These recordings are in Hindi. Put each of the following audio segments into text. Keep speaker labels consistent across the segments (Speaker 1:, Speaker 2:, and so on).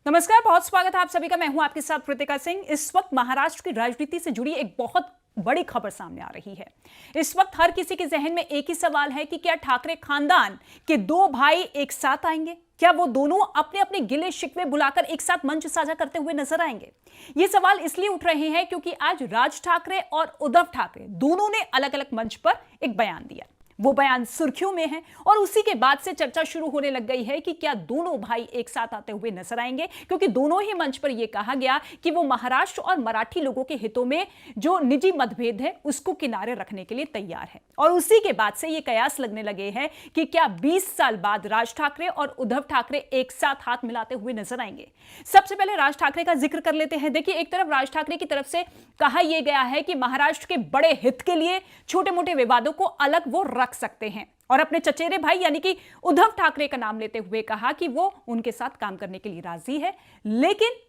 Speaker 1: नमस्कार, बहुत स्वागत है आप सभी का। मैं हूं आपके साथ कृतिका सिंह। इस वक्त महाराष्ट्र की राजनीति से जुड़ी एक बहुत बड़ी खबर सामने आ रही है। इस वक्त हर किसी के जहन में एक ही सवाल है कि क्या ठाकरे खानदान के दो भाई एक साथ आएंगे? क्या वो दोनों अपने अपने गिले शिकवे बुलाकर एक साथ मंच साझा करते हुए नजर आएंगे? ये सवाल इसलिए उठ रहे हैं क्योंकि आज राज ठाकरे और उद्धव ठाकरे दोनों ने अलग अलग मंच पर एक बयान दिया। वो बयान सुर्खियों में है और उसी के बाद से चर्चा शुरू होने लग गई है कि क्या दोनों भाई एक साथ आते हुए नजर आएंगे, क्योंकि दोनों ही मंच पर यह कहा गया कि वो महाराष्ट्र और मराठी लोगों के हितों में जो निजी मतभेद है उसको किनारे रखने के लिए तैयार है। और उसी के बाद से ये कयास लगने लगे हैं कि क्या 20 साल बाद राज ठाकरे और उद्धव ठाकरे एक साथ हाथ मिलाते हुए नजर आएंगे। सबसे पहले राज ठाकरे का जिक्र कर लेते हैं। देखिए, एक तरफ राज ठाकरे की तरफ से कहा यह गया है कि महाराष्ट्र के बड़े हित के लिए छोटे मोटे विवादों को अलग वो रख सकते हैं, और अपने चचेरे भाई यानी कि उद्धव ठाकरे का नाम लेते हुए कहा कि वो उनके साथ काम करने के लिए राजी है, लेकिन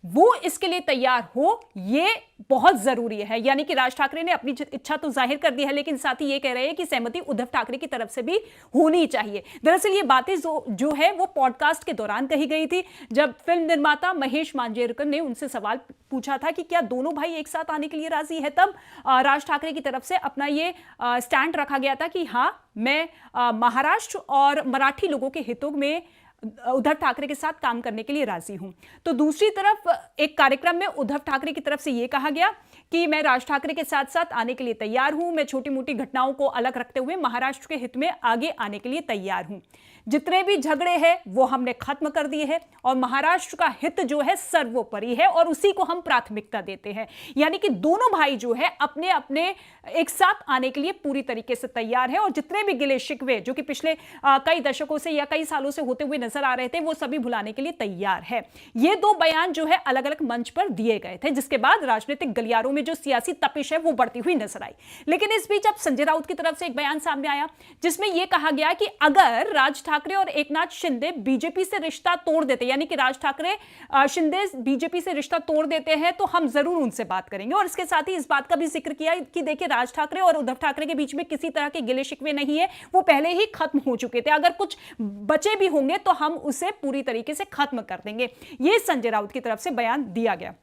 Speaker 1: वो इसके लिए तैयार हो ये बहुत जरूरी है। यानी कि राज ठाकरे ने अपनी इच्छा तो जाहिर कर दी है, लेकिन साथ ही ये कह रहे हैं कि सहमति उद्धव ठाकरे की तरफ से भी होनी चाहिए। दरअसल ये बातें जो है वो पॉडकास्ट के दौरान कही गई थी, जब फिल्म निर्माता महेश मांजरेकर ने उनसे सवाल पूछा था कि क्या दोनों भाई एक साथ आने के लिए राजी है। तब राज ठाकरे की तरफ से अपना ये स्टैंड रखा गया था कि हाँ, मैं महाराष्ट्र और मराठी लोगों के हितों में उद्धव ठाकरे के साथ काम करने के लिए राजी हूं। तो दूसरी तरफ एक कार्यक्रम में उद्धव ठाकरे की तरफ से यह कहा गया कि मैं राज ठाकरे के साथ साथ आने के लिए तैयार हूं। मैं छोटी मोटी घटनाओं को अलग रखते हुए महाराष्ट्र के हित में आगे आने के लिए तैयार हूं। जितने भी झगड़े हैं वो हमने खत्म कर दिए हैं और महाराष्ट्र का हित जो है सर्वोपरि है और उसी को हम प्राथमिकता देते हैं। यानी कि दोनों भाई जो है अपने अपने एक साथ आने के लिए पूरी तरीके से तैयार है और जितने भी गिले शिकवे जो कि पिछले कई दशकों से या कई सालों से होते हुए नजर आ रहे थे वो सभी भुलाने के लिए तैयार है। ये दो बयान जो है अलग अलग मंच पर दिए गए थे, जिसके बाद राजनीतिक गलियारों में जो सियासी तपिश है वो बढ़ती हुई नजर आई। लेकिन इस बीच अब संजय राउत की तरफ से एक बयान सामने आया जिसमें यह कहा गया कि अगर राज ठाकरे और एकनाथ शिंदे बीजेपी से रिश्ता तोड़ देते, यानी कि राज ठाकरे शिंदे बीजेपी से रिश्ता तोड़ देते हैं, तो हम जरूर उनसे बात करेंगे। और इसके साथ ही इस बात का भी जिक्र किया कि देखिए, राज ठाकरे और उद्धव ठाकरे के बीच में किसी तरह के गिले शिकवे नहीं है, वो पहले ही खत्म हो चुके थे। अगर कुछ बचे भी होंगे तो हम उसे पूरी तरीके से खत्म कर देंगे। यह संजय राउत की तरफ से बयान दिया गया।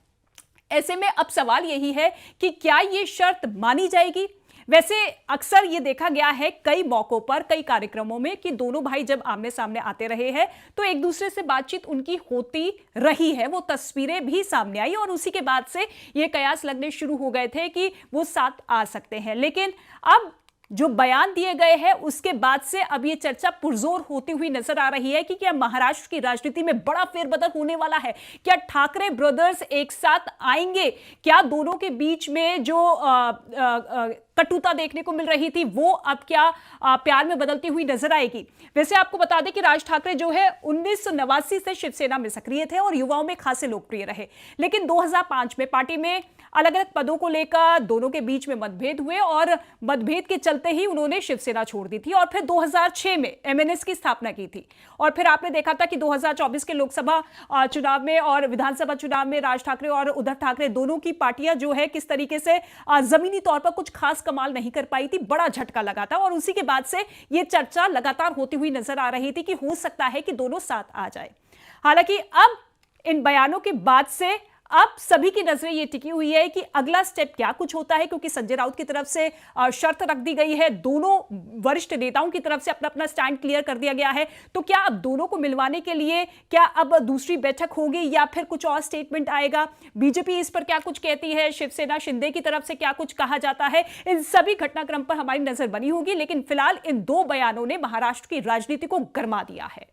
Speaker 1: ऐसे में अब सवाल यही है कि क्या यह शर्त मानी जाएगी? वैसे अक्सर ये देखा गया है कई मौकों पर, कई कार्यक्रमों में कि दोनों भाई जब आमने सामने आते रहे हैं तो एक दूसरे से बातचीत उनकी होती रही है। वो तस्वीरें भी सामने आई और उसी के बाद से ये कयास लगने शुरू हो गए थे कि वो साथ आ सकते हैं। लेकिन अब जो बयान दिए गए हैं उसके बाद से अब ये चर्चा पुरजोर होती हुई नजर आ रही है कि क्या महाराष्ट्र की राजनीति में बड़ा फेरबदल होने वाला है। क्या ठाकरे ब्रदर्स एक साथ आएंगे? क्या दोनों के बीच में जो कटुता देखने को मिल रही थी वो अब क्या प्यार में बदलती हुई नजर आएगी? वैसे आपको बता दें कि राज ठाकरे जो है 1989 से शिवसेना में सक्रिय थे और युवाओं में खासे लोकप्रिय रहे, लेकिन 2005 में पार्टी में अलग अलग पदों को लेकर दोनों के बीच में मतभेद हुए और मतभेद के चलते ही उन्होंने शिवसेना छोड़ दी थी और फिर 2006 में एमएनएस की स्थापना की थी। और फिर आपने देखा था कि 2024 के लोकसभा चुनाव में और विधानसभा चुनाव में राज ठाकरे और उद्धव ठाकरे दोनों की पार्टियां जो है किस तरीके से जमीनी तौर पर कुछ खास कमाल नहीं कर पाई थी। बड़ा झटका लगा था और उसी के बाद से यह चर्चा लगातार होती हुई नजर आ रही थी कि हो सकता है कि दोनों साथ आ जाए। हालांकि अब इन बयानों के बाद से अब सभी की नजरें ये टिकी हुई है कि अगला स्टेप क्या कुछ होता है, क्योंकि संजय राउत की तरफ से शर्त रख दी गई है, दोनों वरिष्ठ नेताओं की तरफ से अपना अपना स्टैंड क्लियर कर दिया गया है। तो क्या अब दोनों को मिलवाने के लिए क्या अब दूसरी बैठक होगी या फिर कुछ और स्टेटमेंट आएगा? बीजेपी इस पर क्या कुछ कहती है? शिवसेना शिंदे की तरफ से क्या कुछ कहा जाता है? इन सभी घटनाक्रम पर हमारी नजर बनी होगी, लेकिन फिलहाल इन दो बयानों ने महाराष्ट्र की राजनीति को गरमा दिया है।